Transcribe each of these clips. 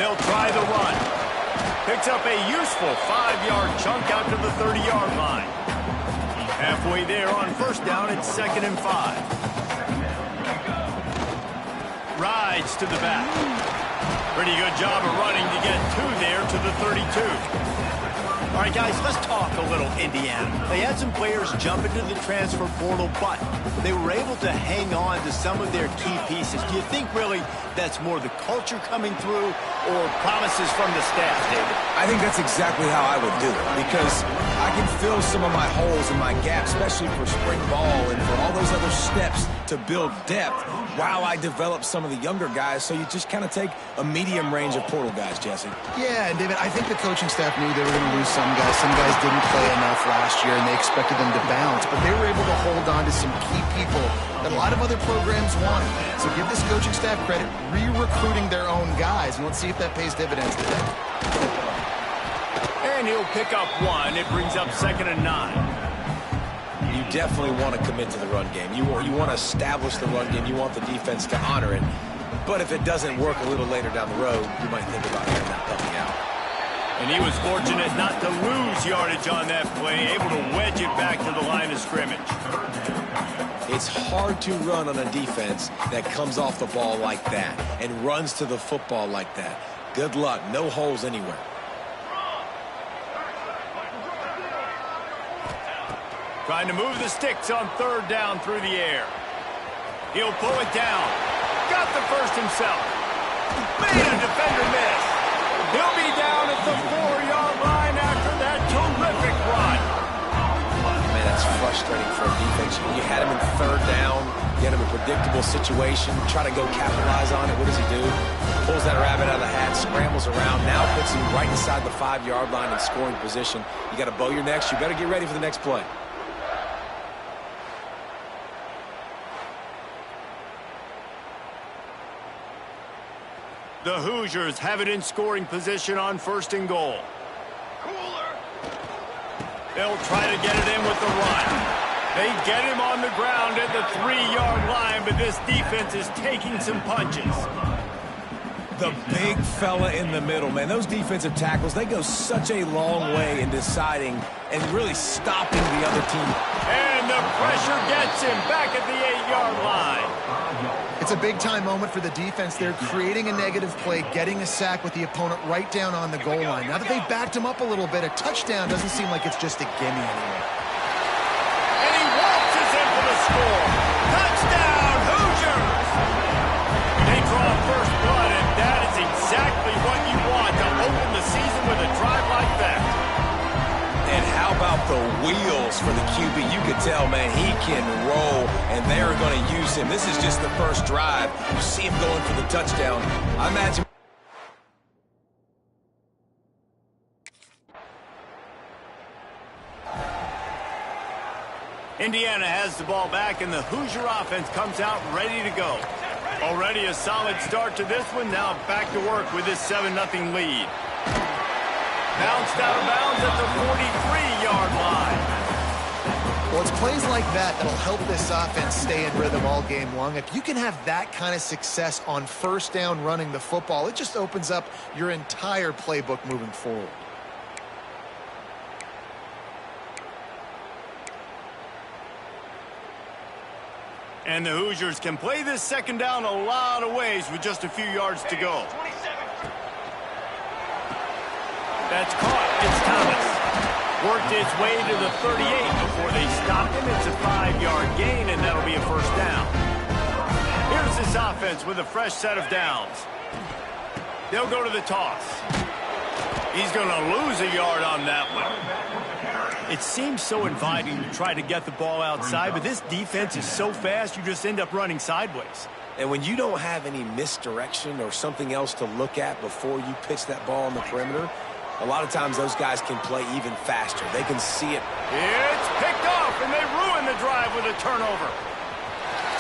They'll try the run. Picks up a useful 5-yard chunk out to the 30-yard line. Halfway there on first down, it's 2nd and 5. Rides to the back. Pretty good job of running to get 2 there to the 32. All right, guys, let's talk a little Indiana. They had some players jump into the transfer portal, but they were able to hang on to some of their key pieces. Do you think really that's more the culture coming through or promises from the staff, David? I think that's exactly how I would do it, because I can fill some of my holes and my gaps, especially for spring ball and for all those other steps to build depth while I develop some of the younger guys. So you just kind of take a medium range of portal guys, Jesse. Yeah, and David, I think the coaching staff knew they were going to lose some guys. Some guys didn't play enough last year, and they expected them to bounce. But they were able to hold on to some key people that a lot of other programs wanted. So give this coaching staff credit, re-recruiting their own guys, and let's see if that pays dividends today. And he'll pick up 1. It brings up 2nd and 9. You definitely want to commit to the run game. You want to establish the run game. You want the defense to honor it. But if it doesn't work a little later down the road, you might think about getting that puppy out. And he was fortunate not to lose yardage on that play, able to wedge it back to the line of scrimmage. It's hard to run on a defense that comes off the ball like that and runs to the football like that. Good luck. No holes anywhere. Trying to move the sticks on 3rd down through the air. He'll pull it down. Got the first himself. Made a defender miss. He'll be down at the 4-yard line after that terrific run. Man, that's frustrating for a defense. You had him in 3rd down. You had him in a predictable situation. Try to go capitalize on it. What does he do? Pulls that rabbit out of the hat, scrambles around, now puts him right inside the 5-yard line in scoring position. You got to bow your necks. You better get ready for the next play. The Hoosiers have it in scoring position on 1st and goal. They'll try to get it in with the run. They get him on the ground at the 3-yard line, but this defense is taking some punches. The big fella in the middle, man. Those defensive tackles, they go such a long way in deciding and really stopping the other team. And the pressure gets him back at the 8-yard line. It's a big-time moment for the defense. They're creating a negative play, getting a sack with the opponent right down on the goal line. Now that they've backed him up a little bit, a touchdown doesn't seem like it's just a gimme anymore. And he waltzes in for the score. Touchdown, Hoosiers! They draw first blood, and that is exactly what you want to open the season with a drive like that. And how about the wheels for the QB? You could tell, man, he can roll, and they're going to use him. This is just the first drive. You see him going for the touchdown. I imagine. Indiana has the ball back, and the Hoosier offense comes out ready to go. Already a solid start to this one. Now back to work with this 7-0 lead. Bounced out of bounds at the 43-yard line. Well, it's plays like that that'll help this offense stay in rhythm all game long. If you can have that kind of success on 1st down running the football, it just opens up your entire playbook moving forward. And the Hoosiers can play this 2nd down a lot of ways with just a few yards to go. That's caught. It's Thomas. Worked its way to the 38 before they stopped him. It's a 5-yard gain, and that'll be a 1st down. Here's this offense with a fresh set of downs. They'll go to the toss. He's going to lose a yard on that one. It seems so inviting to try to get the ball outside, but this defense is so fast, you just end up running sideways. And when you don't have any misdirection or something else to look at before you pitch that ball on the perimeter, a lot of times those guys can play even faster. They can see it. It's picked off, and they ruin the drive with a turnover.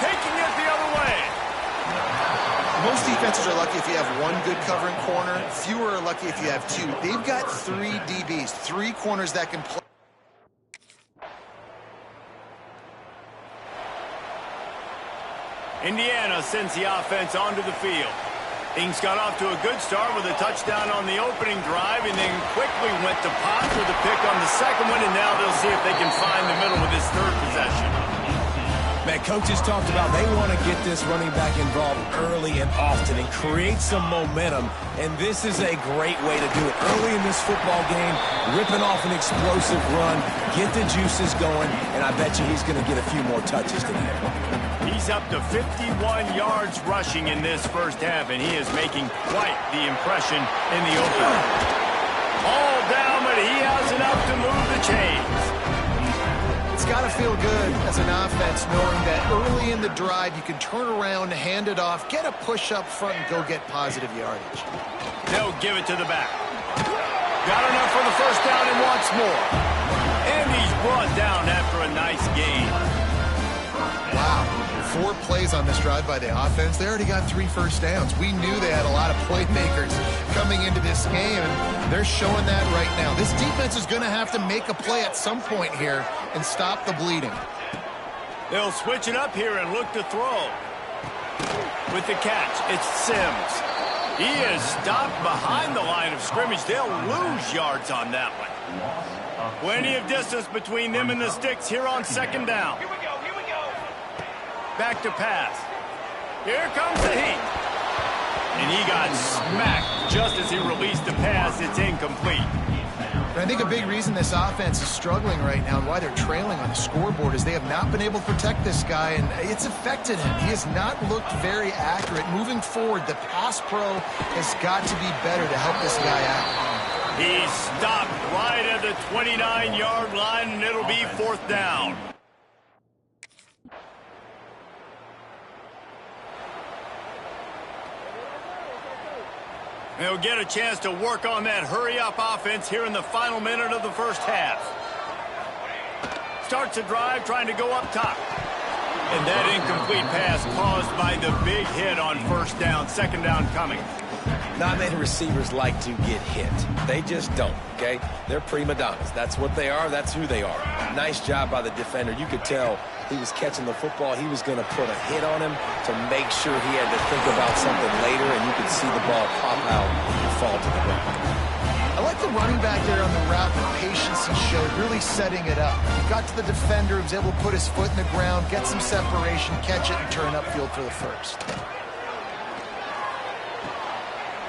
Taking it the other way. Most defenses are lucky if you have one good covering corner. Fewer are lucky if you have 2. They've got 3 DBs, 3 corners that can play. Indiana sends the offense onto the field. Things got off to a good start with a touchdown on the opening drive and then quickly went to Potts with a pick on the second one, and now they'll see if they can find the middle with this third possession. Man, coaches talked about they want to get this running back involved early and often and create some momentum, and this is a great way to do it. Early in this football game, ripping off an explosive run, get the juices going, and I bet you he's going to get a few more touches tonight. He's up to 51 yards rushing in this first half, and he is making quite the impression in the opener. All down, but he has enough to move the chains. It's got to feel good as an offense knowing that early in the drive you can turn around, hand it off, get a push up front, and go get positive yardage. They'll give it to the back. Got enough for the first down and wants more. And he's brought down after a nice gain. Wow. 4 plays on this drive by the offense. They already got 3 first downs. We knew they had a lot of playmakers coming into this game, and they're showing that right now. This defense is going to have to make a play at some point here and stop the bleeding. They'll switch it up here and look to throw. With the catch, it's Sims. He is stopped behind the line of scrimmage. They'll lose yards on that one. Plenty of distance between them and the sticks here on second down. Back to pass. Here comes the heat. And he got smacked just as he released the pass. It's incomplete. And I think a big reason this offense is struggling right now and why they're trailing on the scoreboard is they have not been able to protect this guy, and it's affected him. He has not looked very accurate. Moving forward, the pass pro has got to be better to help this guy out. He's stopped right at the 29-yard line, and it'll be fourth down. They'll get a chance to work on that hurry-up offense here in the final minute of the first half. Starts a drive trying to go up top. And that incomplete pass caused by the big hit on first down, second down coming. Not many receivers like to get hit. They just don't, okay? They're prima donnas. That's what they are. That's who they are. Nice job by the defender. You could tell he was catching the football. He was going to put a hit on him to make sure he had to think about something later, and you could see the ball pop out and fall to the ground. I like the running back there on the route, the patience he showed, really setting it up. He got to the defender, he was able to put his foot in the ground, get some separation, catch it, and turn upfield for the first.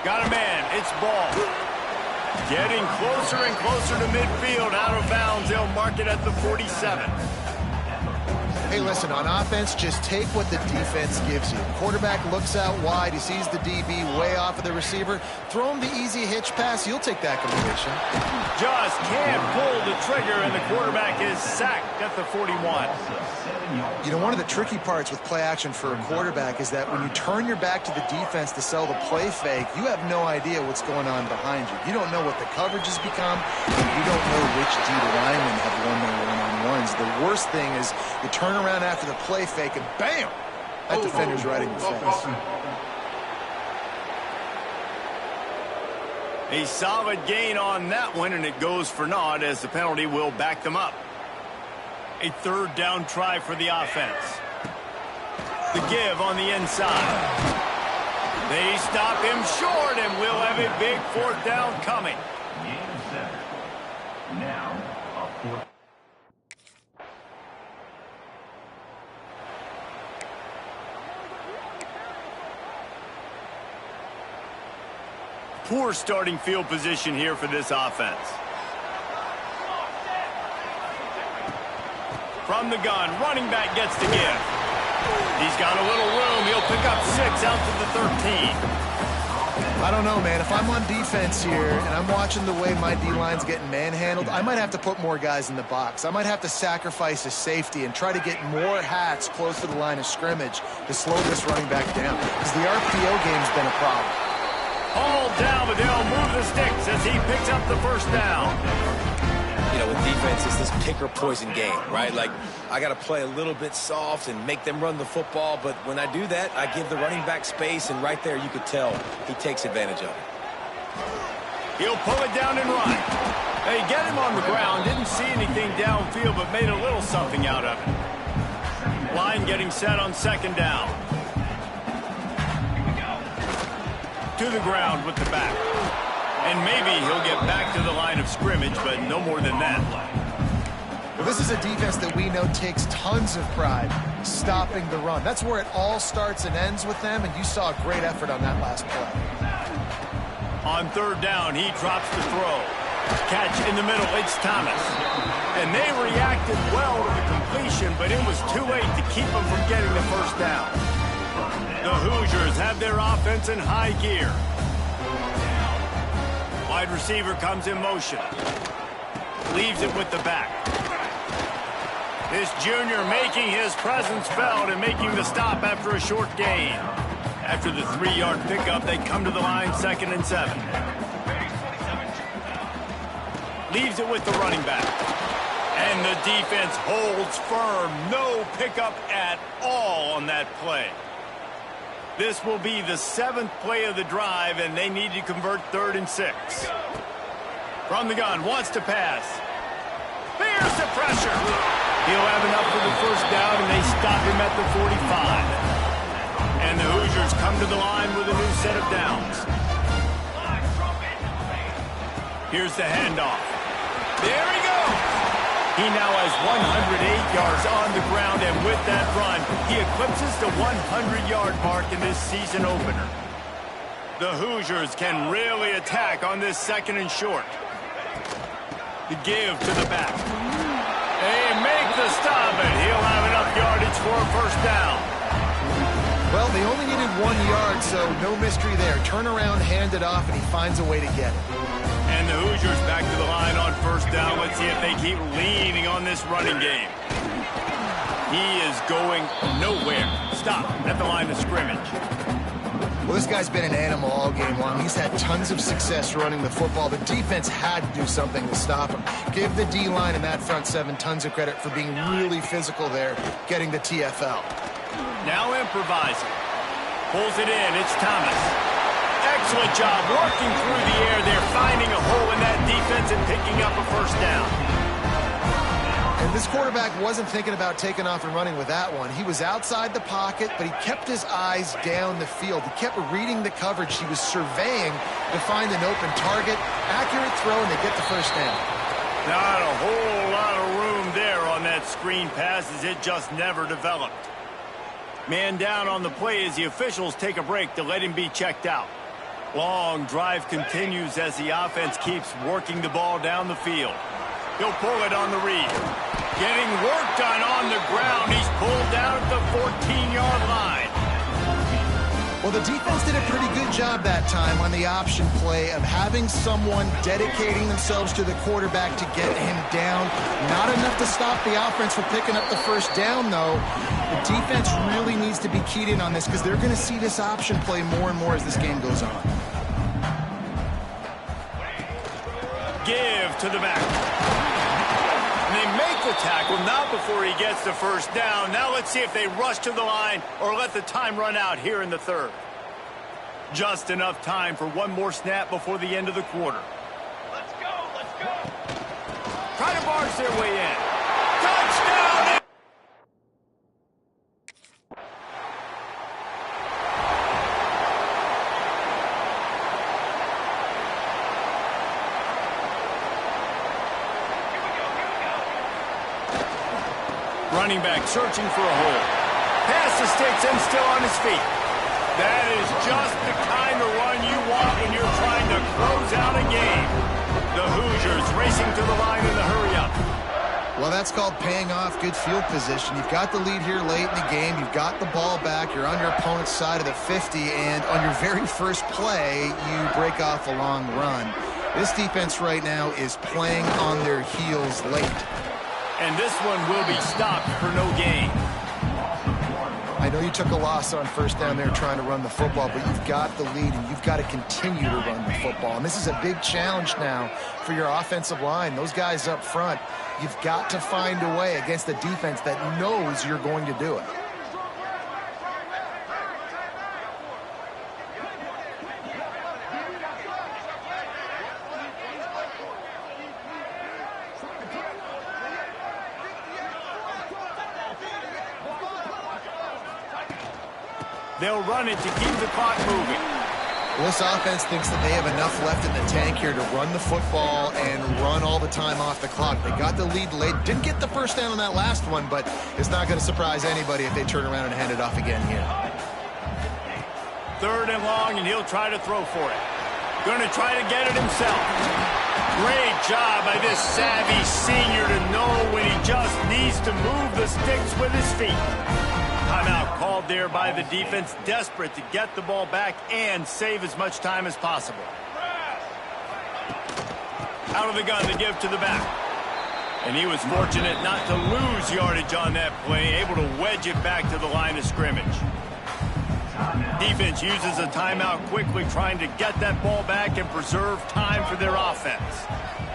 Got a man. It's Ball. Getting closer and closer to midfield. Out of bounds. They'll mark it at the 47. Hey, listen, on offense, just take what the defense gives you. Quarterback looks out wide. He sees the DB way off of the receiver. Throw him the easy hitch pass. You'll take that completion. Just can't pull the trigger, and the quarterback is sacked at the 41. You know, one of the tricky parts with play action for a quarterback is that when you turn your back to the defense to sell the play fake, you have no idea what's going on behind you. You don't know what the coverage has become, and you don't know which D linemen have won their one-on-ones. The worst thing is you turn around after the play fake, and bam! That defender's right in your face. A solid gain on that one, and it goes for naught as the penalty will back them up. A third down try for the offense. The give on the inside. They stop him short, and we'll have a big fourth down coming. Poor starting field position here for this offense. From the gun, running back gets the give. He's got a little room. He'll pick up 6 out to the 13. I don't know, man. If I'm on defense here and I'm watching the way my D-line's getting manhandled, I might have to put more guys in the box. I might have to sacrifice a safety and try to get more hats close to the line of scrimmage to slow this running back down, because the RPO game's been a problem. All down, but they'll move the sticks as he picks up the first down. You know, with defense, it's this pick or poison game, right? Like, I got to play a little bit soft and make them run the football, but when I do that, I give the running back space, and right there you could tell he takes advantage of it. He'll pull it down and run. They get him on the ground, didn't see anything downfield, but made a little something out of it. Line getting set on second down. to the ground with the back. And maybe he'll get back to the line of scrimmage, but no more than that. Well, this is a defense that we know takes tons of pride stopping the run. That's where it all starts and ends with them, and you saw a great effort on that last play. On third down, he drops the throw. Catch in the middle, it's Thomas. And they reacted well to the completion, but it was too late to keep them from getting the first down. The Hoosiers have their offense in high gear. Wide receiver comes in motion. Leaves it with the back. This junior making his presence felt and making the stop after a short gain. After the 3-yard pickup, they come to the line 2nd and 7. Leaves it with the running back. And the defense holds firm. No pickup at all on that play. This will be the 7th play of the drive, and they need to convert 3rd and 6. From the gun, wants to pass. Here's the pressure. He'll have enough for the first down, and they stop him at the 45. And the Hoosiers come to the line with a new set of downs. Here's the handoff. There he goes. He now has 108 yards on the ground, and with that run, he eclipses the 100-yard mark in this season opener. The Hoosiers can really attack on this 2nd and short. The give to the back. They make the stop, and he'll have enough yardage for a first down. Well, they only needed 1 yard, so no mystery there. Turn around, hand it off, and he finds a way to get it. And the Hoosiers back to the line on first down. Let's see if they keep leaning on this running game. He is going nowhere. Stop at the line of scrimmage. Well, this guy's been an animal all game long. He's had tons of success running the football. The defense had to do something to stop him. Give the D-line and that front 7 tons of credit for being really physical there, getting the TFL. Now improvising. Pulls it in. It's Thomas. Excellent job working through the air. They're finding a hole in that defense and picking up a first down. And this quarterback wasn't thinking about taking off and running with that one. He was outside the pocket, but he kept his eyes down the field. He kept reading the coverage. He was surveying to find an open target. Accurate throw, and they get the first down. Not a whole lot of room there on that screen pass, as it just never developed. Man down on the play as the officials take a break to let him be checked out. Long drive continues as the offense keeps working the ball down the field. He'll pull it on the read. Getting work done on the ground. He's pulled down at the 14-yard line. Well, the defense did a pretty good job that time on the option play of having someone dedicating themselves to the quarterback to get him down. Not enough to stop the offense from picking up the first down, though. The defense really needs to be keyed in on this because they're going to see this option play more and more as this game goes on. Give to the back. And they make the tackle, not before he gets the first down. Now let's see if they rush to the line or let the time run out here in the 3rd. Just enough time for one more snap before the end of the quarter. Let's go, let's go. Try to barge their way in. Touchdown! Running back searching for a hole. Pass to sticks and still on his feet. That is just the kind of run you want when you're trying to close out a game. The Hoosiers racing to the line in the hurry-up. Well, that's called paying off good field position. You've got the lead here late in the game. You've got the ball back. You're on your opponent's side of the 50, and on your very first play, you break off a long run. This defense right now is playing on their heels late. And this one will be stopped for no gain. I know you took a loss on first down there trying to run the football, but you've got the lead, and you've got to continue to run the football. And this is a big challenge now for your offensive line. Those guys up front, you've got to find a way against a defense that knows you're going to do it. They'll run it to keep the clock moving. Well, this offense thinks that they have enough left in the tank here to run the football and run all the time off the clock. They got the lead late. Didn't get the first down on that last one, but it's not going to surprise anybody if they turn around and hand it off again here. 3rd and long, and he'll try to throw for it. Going to try to get it himself. Great job by this savvy senior to know when he just needs to move the sticks with his feet. Timeout called there by the defense, desperate to get the ball back and save as much time as possible. Out of the gun to give to the back. And he was fortunate not to lose yardage on that play, able to wedge it back to the line of scrimmage. Defense uses a timeout quickly, trying to get that ball back and preserve time for their offense.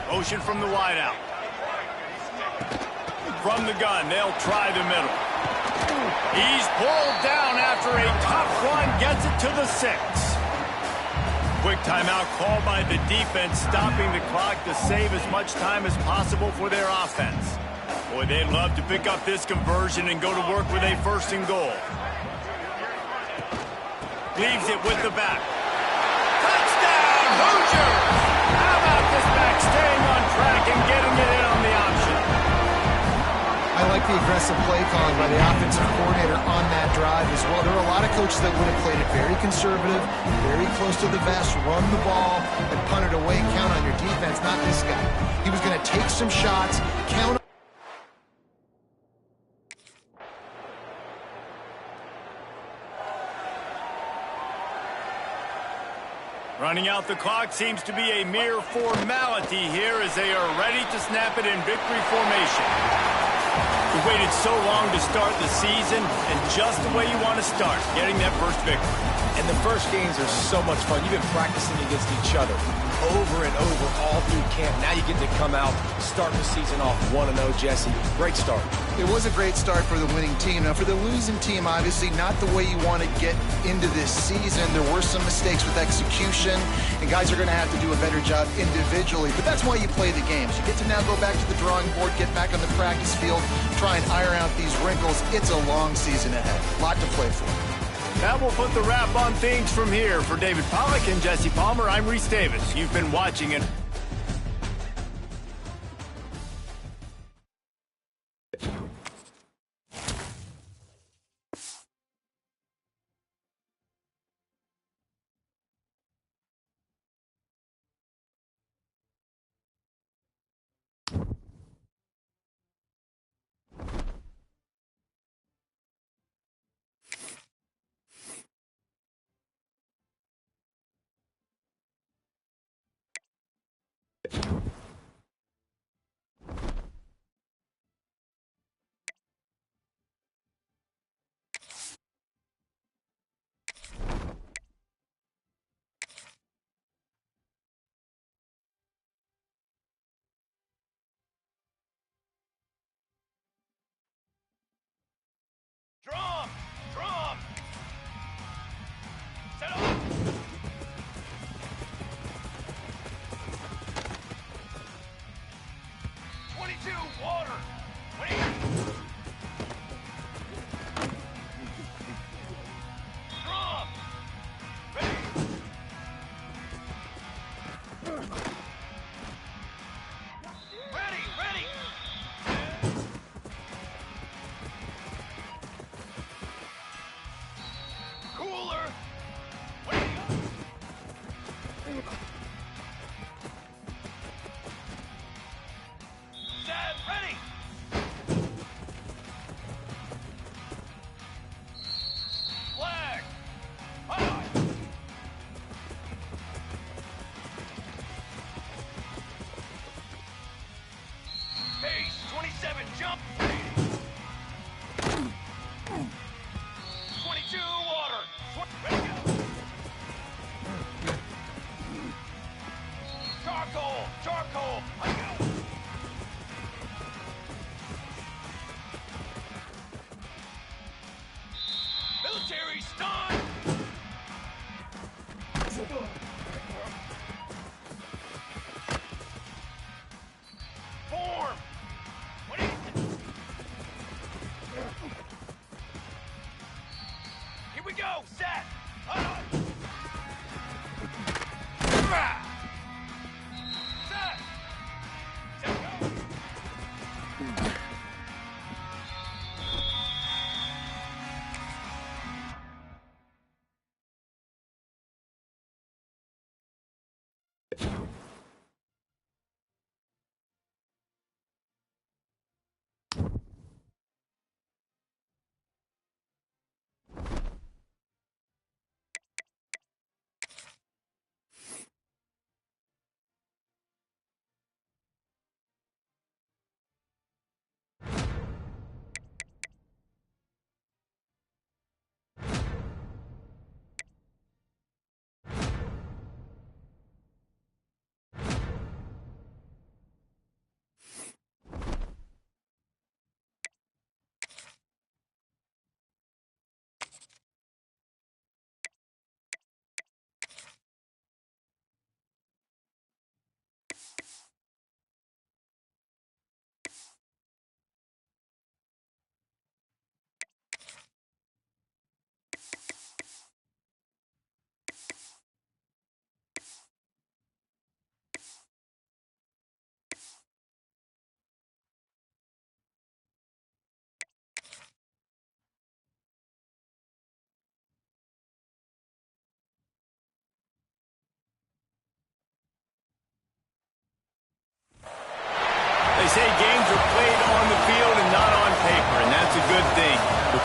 Motion from the wideout. From the gun, they'll try the middle. He's pulled down after a tough run, gets it to the 6. Quick timeout called by the defense, stopping the clock to save as much time as possible for their offense. Boy, they'd love to pick up this conversion and go to work with a 1st and goal. Leaves it with the back. Touchdown, Hoosiers! How about this back staying on track and getting it in on the option? I like the aggressive play calling by the offensive coordinator on that drive as well. There are a lot of coaches that would have played it very conservative, very close to the vest, run the ball, and punt it away, count on your defense. Not this guy. He was going to take some shots, count on. Running out the clock seems to be a mere formality here as they are ready to snap it in victory formation. We waited so long to start the season, and just the way you want to start, getting that first victory. And the first games are so much fun. You've been practicing against each other over and over all through camp. Now you get to come out, start the season off 1-0, Jesse. Great start. It was a great start for the winning team. Now, for the losing team, obviously not the way you want to get into this season. There were some mistakes with execution, and guys are going to have to do a better job individually. But that's why you play the games. You get to now go back to the drawing board, get back on the practice field, try and iron out these wrinkles. It's a long season ahead. A lot to play for. That will put the wrap on things from here. For David Pollack and Jesse Palmer, I'm Reese Davis. You've been watching it.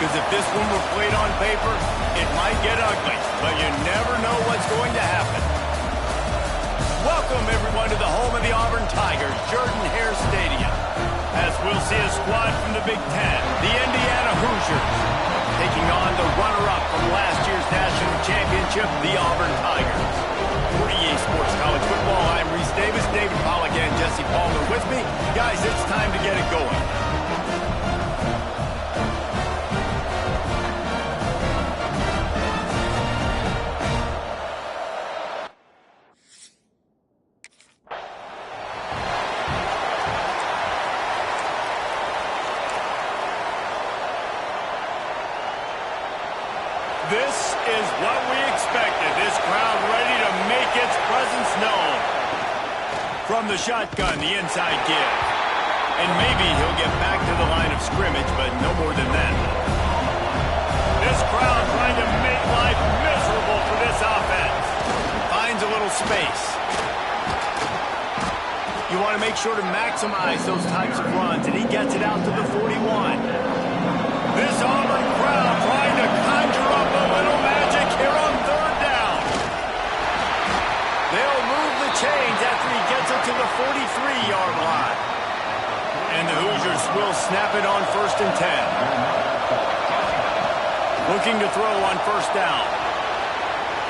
because if this one were played on paper, it might get ugly, but you never know what's going to happen. Welcome, everyone, to the home of the Auburn Tigers, Jordan-Hare Stadium, as we'll see a squad from the Big Ten, the Indiana Hoosiers, taking on the runner-up from last year's national championship, the Auburn Tigers. For EA Sports College Football, I'm Reese Davis, David Pollack, and Jesse Palmer with me. Guys, it's time to get it going. This is what we expected. This crowd ready to make its presence known. From the shotgun, the inside give. And maybe he'll get back to the line of scrimmage, but no more than that. This crowd trying to make life miserable for this offense. Finds a little space. You want to make sure to maximize those types of runs, and he gets it out to the 41. This Auburn crowd trying to conjure up a little magic here on third down. They'll move the chains after he gets it to the 43-yard line. And the Hoosiers will snap it on 1st and 10. Looking to throw on 1st down.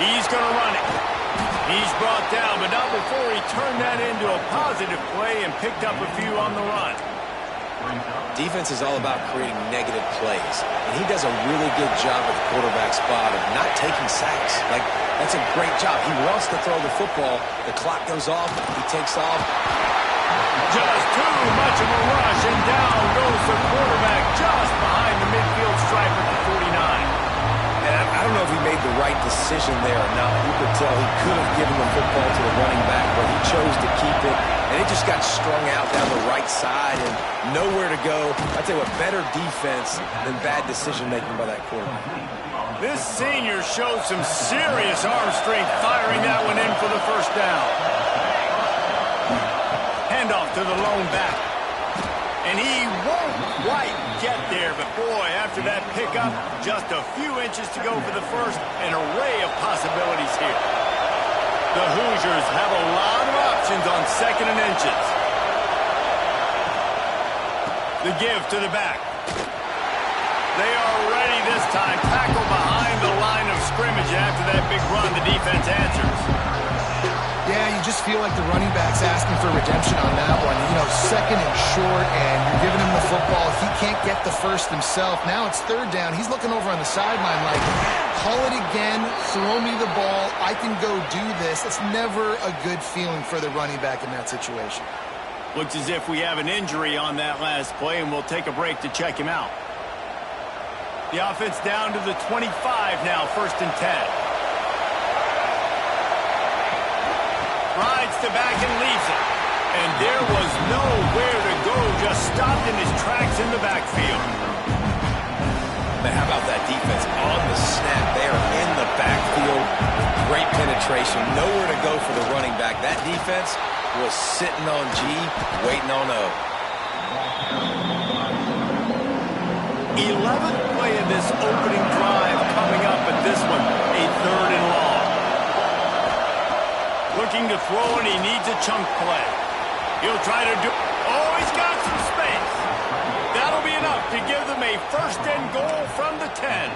He's going to run it. He's brought down, but not before he turned that into a positive play and picked up a few on the run. Defense is all about creating negative plays, and he does a really good job at the quarterback spot of not taking sacks. Like, that's a great job. He wants to throw the football. The clock goes off. He takes off. Just too much of a rush, and down goes the quarterback just behind the midfield stripe at the 49. And I don't know if he made the right decision there or not. You could tell he could have given the football to the running back, but he chose to keep it. And it just got strung out down the right side and nowhere to go. I tell you what, better defense than bad decision-making by that quarterback. This senior showed some serious arm strength firing that one in for the 1st down. Handoff to the lone back. And he won't quite get there, but boy, after that pickup, just a few inches to go for the 1st, an array of possibilities here. The Hoosiers have a lot of options on 2nd and inches. The give to the back. They are ready this time. Tackle behind the line of scrimmage. After that big run, the defense answers. Yeah, you just feel like the running back's asking for redemption on that one. You know, 2nd and short, and you're giving him the football. He can't get the 1st himself. Now it's 3rd down. He's looking over on the sideline like, call it again, throw me the ball, I can go do this. It's never a good feeling for the running back in that situation. Looks as if we have an injury on that last play, and we'll take a break to check him out. The offense down to the 25 now, 1st and 10. Rides to back and leaves it. And there was nowhere to go, just stopped in his tracks in the backfield. But how about that defense on the snap there in the backfield? Great penetration, nowhere to go for the running back. That defense was sitting on G, waiting on O. 11th play of this opening drive coming up, but this one a 3rd and long. Looking to throw, and he needs a chunk play. He'll try to do... Oh, he's got some space. That'll be enough to give them a 1st and goal from the 10.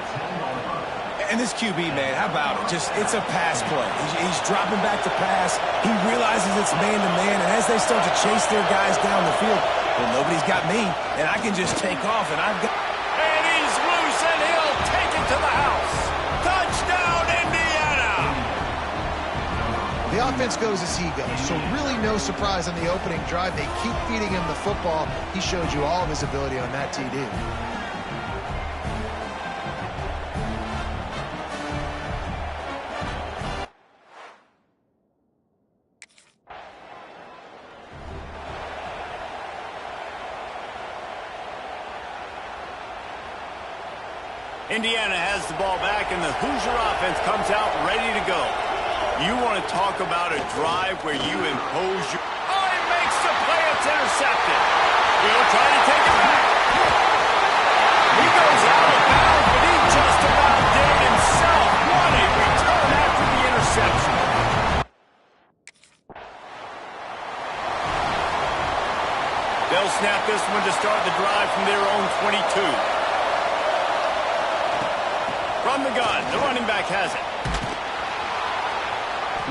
And this QB, man, how about it? It's a pass play. He's dropping back to pass. He realizes it's man-to-man, and as they start to chase their guys down the field, well, nobody's got me, and I can just take off, and I've got... And he's loose, and he'll take it to the house. Touchdown, Indiana! The offense goes as he goes, so really no surprise on the opening drive. They keep feeding him the football. He showed you all of his ability on that TD. Indiana has the ball back, and the Hoosier offense comes out ready to go. You want to talk about a drive where you impose your... Oh, he makes the play. It's intercepted. He'll try to take it back. He goes out of bounds. this one to start the drive from their own 22. From the gun, the running back has it.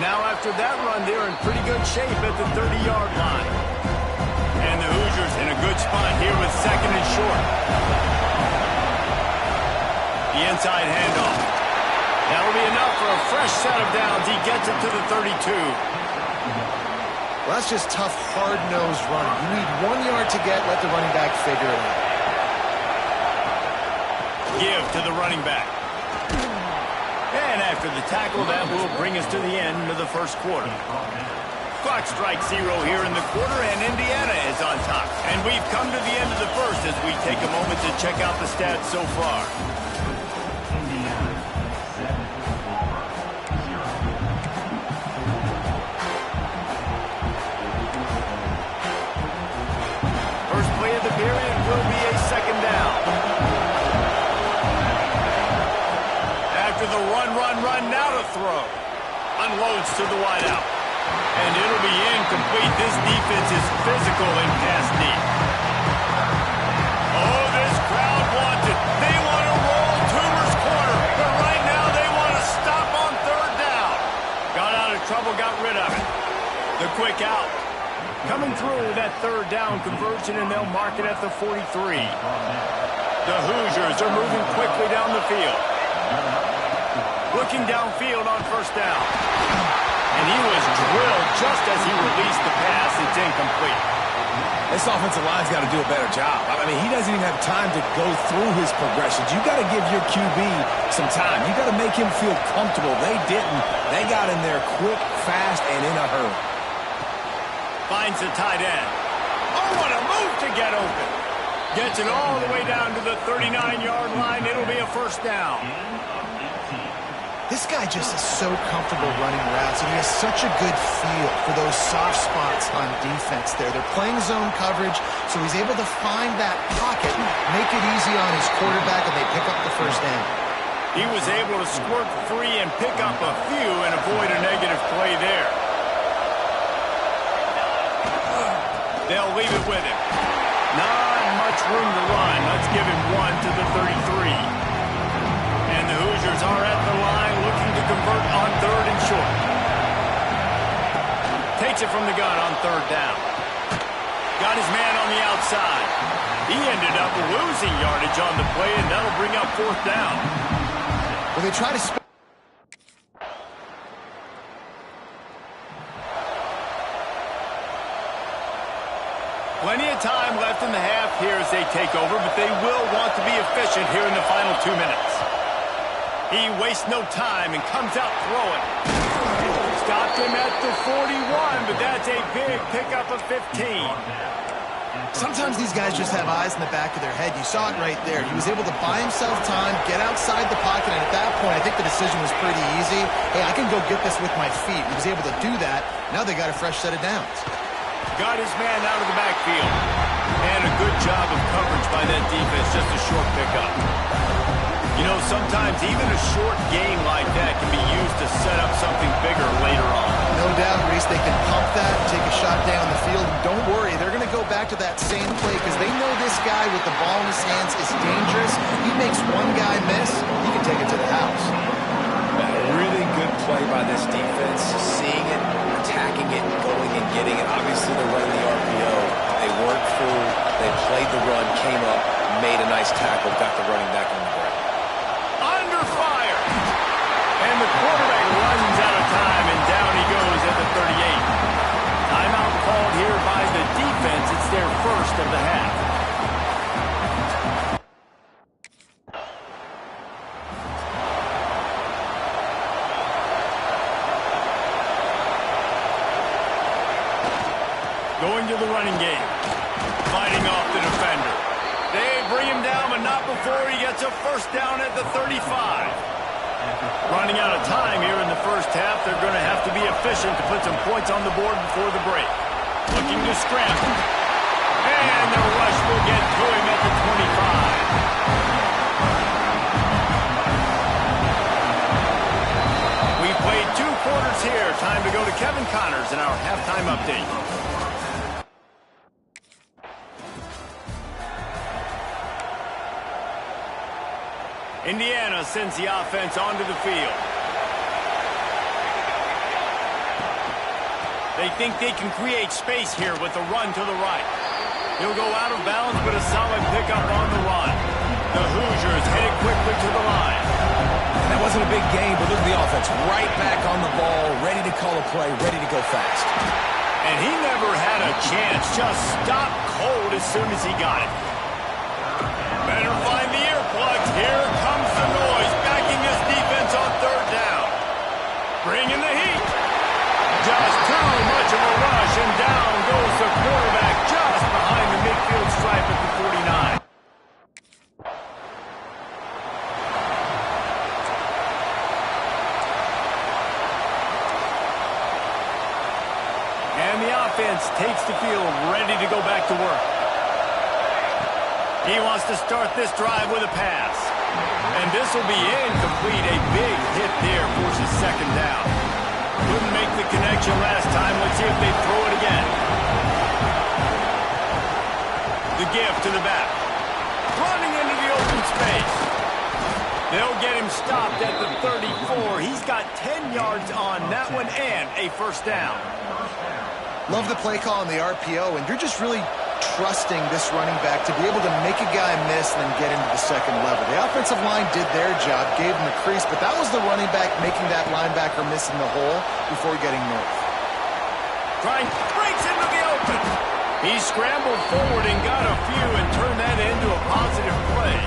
Now after that run, they're in pretty good shape at the 30-yard line. And the Hoosiers in a good spot here with second and short. The inside handoff. That'll be enough for a fresh set of downs. He gets it to the 32. Well, that's just tough, hard-nosed running. You need 1 yard to get, let the running back figure it out. Give to the running back. And after the tackle, that will bring us to the end of the first quarter. Clock strikes 0 here in the quarter, and Indiana is on top. And we've come to the end of the first as we take a moment to check out the stats so far. First play of the period will be a second down. After the run, now to throw. Unloads to the wideout. And it'll be incomplete. This defense is physical in pass deep. Oh, this crowd wants it. They want to roll Toomer's corner. But right now they want to stop on third down. Got out of trouble, got rid of it. The quick out. Coming through that third down conversion, and they'll mark it at the 43. The Hoosiers are moving quickly down the field. Looking downfield on first down. And he was drilled just as he released the pass. It's incomplete. This offensive line's got to do a better job. I mean, he doesn't even have time to go through his progressions. You got to give your QB some time. You got to make him feel comfortable. They didn't. They got in there quick, fast, and in a hurry. Finds the tight end. Oh, what a move to get open. Gets it all the way down to the 39-yard line. It'll be a first down. This guy just is so comfortable running routes, and he has such a good feel for those soft spots on defense there. They're playing zone coverage, so he's able to find that pocket, make it easy on his quarterback, and they pick up the first down. He was able to squirt free and pick up a few and avoid a negative play there. They'll leave it with him. Not much room to run. Let's give him one to the 33. And the Hoosiers are at the line looking to convert on third and short. Takes it from the gun on third down. Got his man on the outside. He ended up losing yardage on the play, and that'll bring up fourth down. Well, they try to... Plenty of time left in the half here as they take over, but they will want to be efficient here in the final 2 minutes. He wastes no time and comes out throwing. Stopped him at the 41, but that's a big pickup of 15. Sometimes these guys just have eyes in the back of their head. You saw it right there. He was able to buy himself time, get outside the pocket, and at that point, I think the decision was pretty easy. Hey, I can go get this with my feet. He was able to do that. Now they got a fresh set of downs. Got his man out of the backfield. And a good job of coverage by that defense, just a short pickup. You know, sometimes even a short game like that can be used to set up something bigger later on. No doubt, Reese, they can pump that, take a shot down the field, and don't worry, they're going to go back to that same play because they know this guy with the ball in his hands is dangerous. He makes one guy miss, he can take it to the house. A really good play by this defense, seeing it, attacking it, going and getting it. Obviously, they're running the RPO. They weren't fooled. They played the run, came up, made a nice tackle, got the running back on the ground. Under fire. And the quarterback runs out of time, and down he goes at the 38. Timeout called here by the defense. It's their first of the half. Going to the running game. Fighting off the defender. They bring him down, but not before he gets a first down at the 35. Running out of time here in the first half. They're going to have to be efficient to put some points on the board before the break. Looking to scramble. And the rush will get to him at the 25. We played 2 quarters here. Time to go to Kevin Connors in our halftime update. Indiana sends the offense onto the field. They think they can create space here with a run to the right. He'll go out of bounds, but a solid pickup on the run. The Hoosiers headed quickly to the line. And that wasn't a big game, but look at the offense. Right back on the ball, ready to call a play, ready to go fast. And he never had a chance. Just stopped cold as soon as he got it. Better find the earplugs. Here comes the noise, backing his defense on third down. Bringing the heat. Just too much of a rush, and down goes the quarterback just behind the midfield stripe at the 49. And the offense takes the field, ready to go back to work. He wants to start this drive with a pass. And this will be incomplete. A big hit there forces second down. Couldn't make the connection last time. Let's see if they throw it again. The give to the back. Running into the open space. They'll get him stopped at the 34. He's got 10 yards on that one and a first down. Love the play call on the RPO, and you're just really trusting this running back to be able to make a guy miss and then get into the second level. The offensive line did their job, gave him the crease, but that was the running back making that linebacker miss in the hole before getting north. Trying, breaks into the open. He scrambled forward and got a few and turned that into a positive play.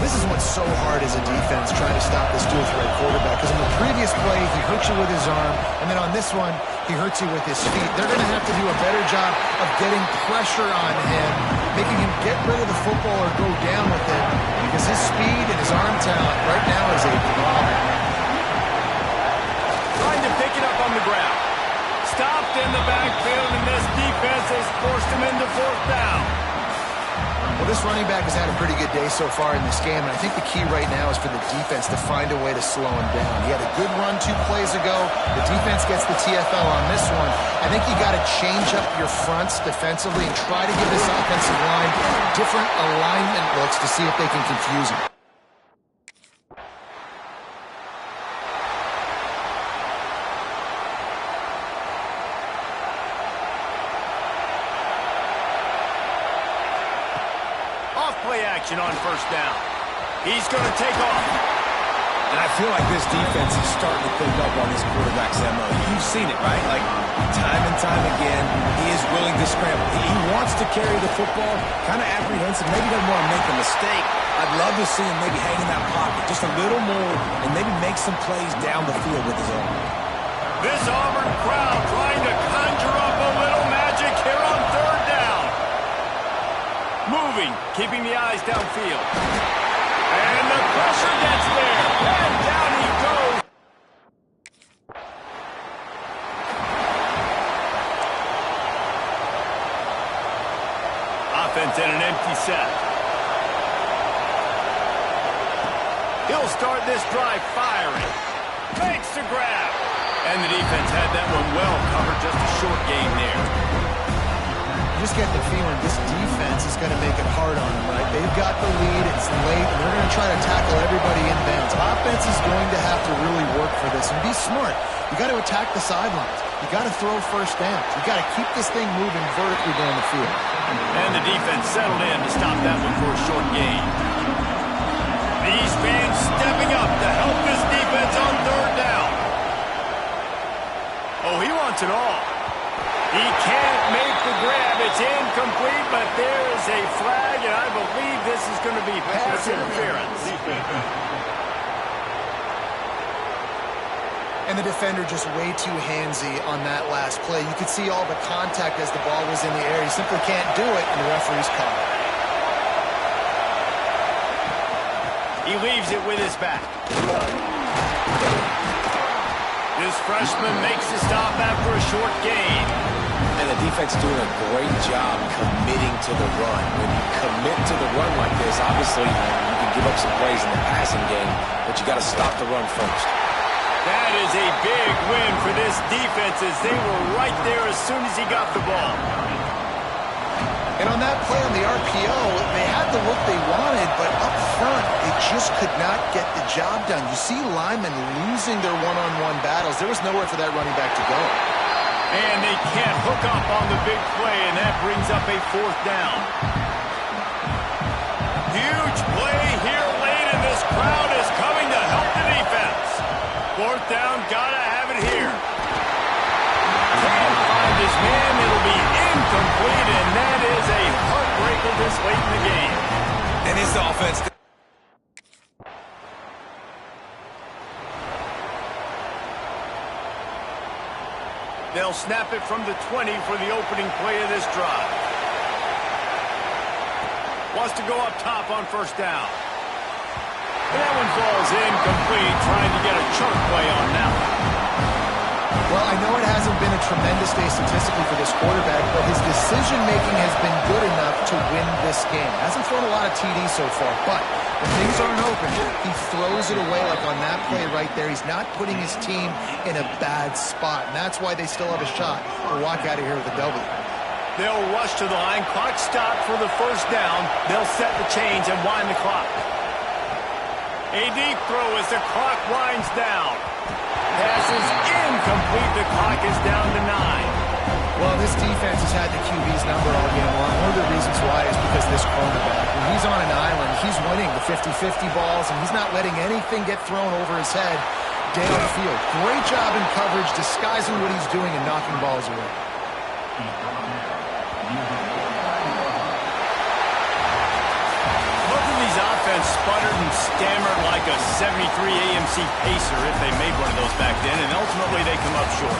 This is what's so hard as a defense, trying to stop this dual-threat quarterback, because in the previous play, he hurt you with his arm, and then on this one, he hurts you with his feet. They're going to have to do a better job of getting pressure on him, making him get rid of the football or go down with it, because his speed and his arm talent right now is a problem. Trying to pick it up on the ground. Stopped in the backfield, and this defense has forced him into fourth down. Well, this running back has had a pretty good day so far in this game, and I think the key right now is for the defense to find a way to slow him down. He had a good run 2 plays ago. The defense gets the TFL on this one. I think you got to change up your fronts defensively and try to give this offensive line different alignment looks to see if they can confuse him. On first down. He's going to take off. And I feel like this defense is starting to pick up on this quarterback's MO. You've seen it, right? Like, time and time again, he is willing to scramble. He wants to carry the football, kind of apprehensive, maybe doesn't want to make a mistake. I'd love to see him maybe hang in that pocket just a little more and maybe make some plays down the field with his arm. This Auburn crowd trying to conjure up a little magic here on third down. Moving, keeping the eyes downfield. And the pressure gets there. And down he goes. Offense in an empty set. He'll start this drive firing. Makes the grab. And the defense had that one well covered. Just a short gain there. Just get the feeling this defense is going to make it hard on them, right? They've got the lead, it's late, and they're going to try to tackle everybody in bounds. Offense is going to have to really work for this and be smart. You got to attack the sidelines. You got to throw first downs. You got to keep this thing moving vertically down the field. And the defense settled in to stop that one for a short gain. These fans stepping up to help this defense on third down. Oh, he wants it all. He can't make the grab. It's incomplete, but there is a flag, and I believe this is going to be pass interference. And the defender just way too handsy on that last play. You could see all the contact as the ball was in the air. He simply can't do it, and the referee's called it. He leaves it with his back. This freshman makes the stop after a short gain. And the defense doing a great job committing to the run. When you commit to the run like this, obviously you can give up some plays in the passing game, but you got to stop the run first. That is a big win for this defense as they were right there as soon as he got the ball. And on that play on the RPO, they had the look they wanted, but up front, they just could not get the job done. You see linemen losing their one-on-one battles. There was nowhere for that running back to go. And they can't hook up on the big play, and that brings up a 4th down. Huge play here late, and this crowd is coming to help the defense. 4th down, gotta have it here. Can't find his man. It'll be incomplete, and that is a heartbreaker this late in the game. And his offense. They'll snap it from the 20 for the opening play of this drive. Wants to go up top on 1st down. And that one falls incomplete, trying to get a chunk play on that one. Well, I know it hasn't been a tremendous day statistically for this quarterback, but his decision-making has been good enough to win this game. Hasn't thrown a lot of TDs so far, but when things aren't open, he throws it away like on that play right there. He's not putting his team in a bad spot, and that's why they still have a shot to walk out of here with a W. They'll rush to the line. Clock stopped for the 1st down. They'll set the chains and wind the clock. A deep throw as the clock winds down. Pass is incomplete. The clock is down to 9. Well, this defense has had the QB's number all game long. One of the reasons why is because this cornerback, when he's on an island, he's winning the 50-50 balls, and he's not letting anything get thrown over his head downfield. Great job in coverage, disguising what he's doing and knocking balls away. Offense sputtered and stammered like a 73 AMC Pacer if they made one of those back then, and ultimately they come up short.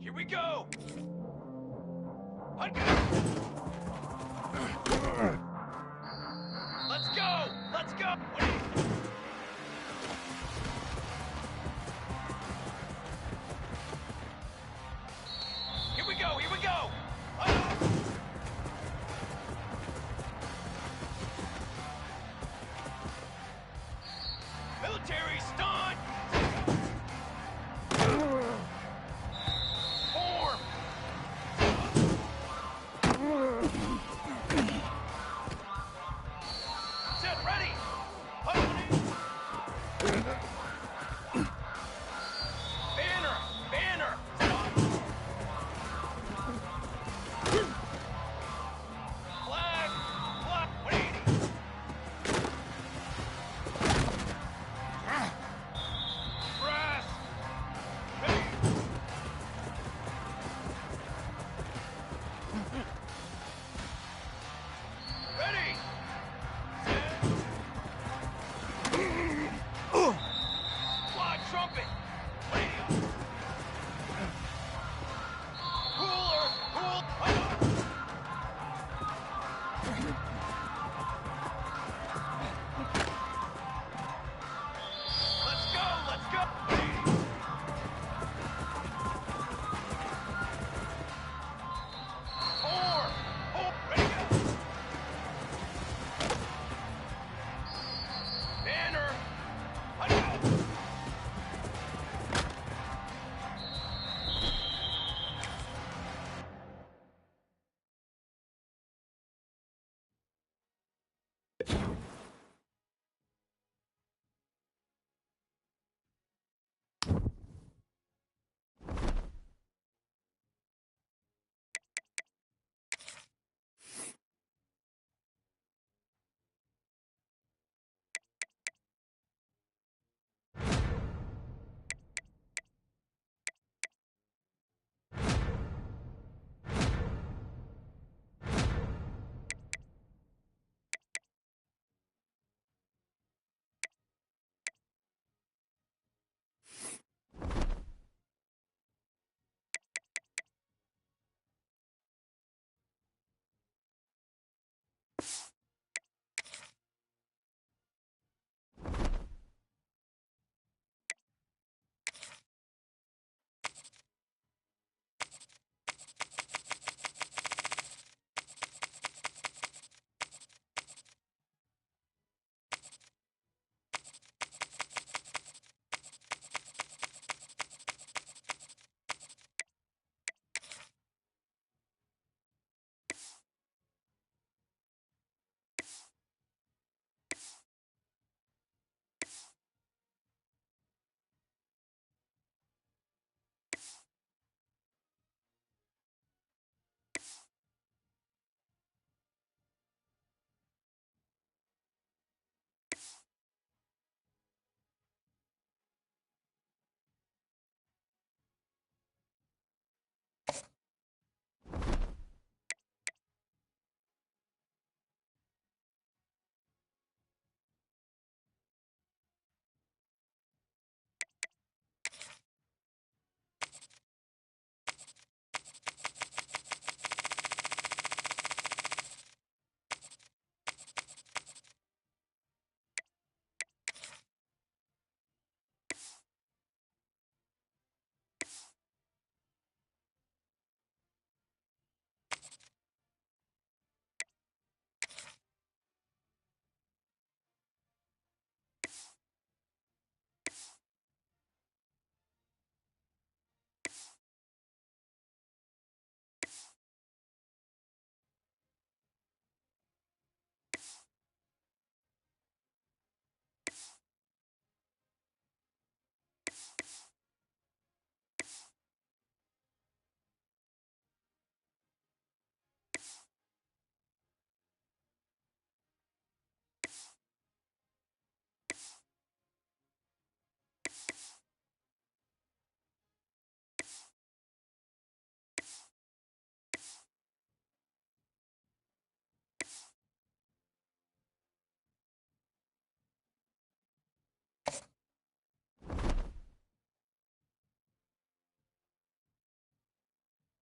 Here we go!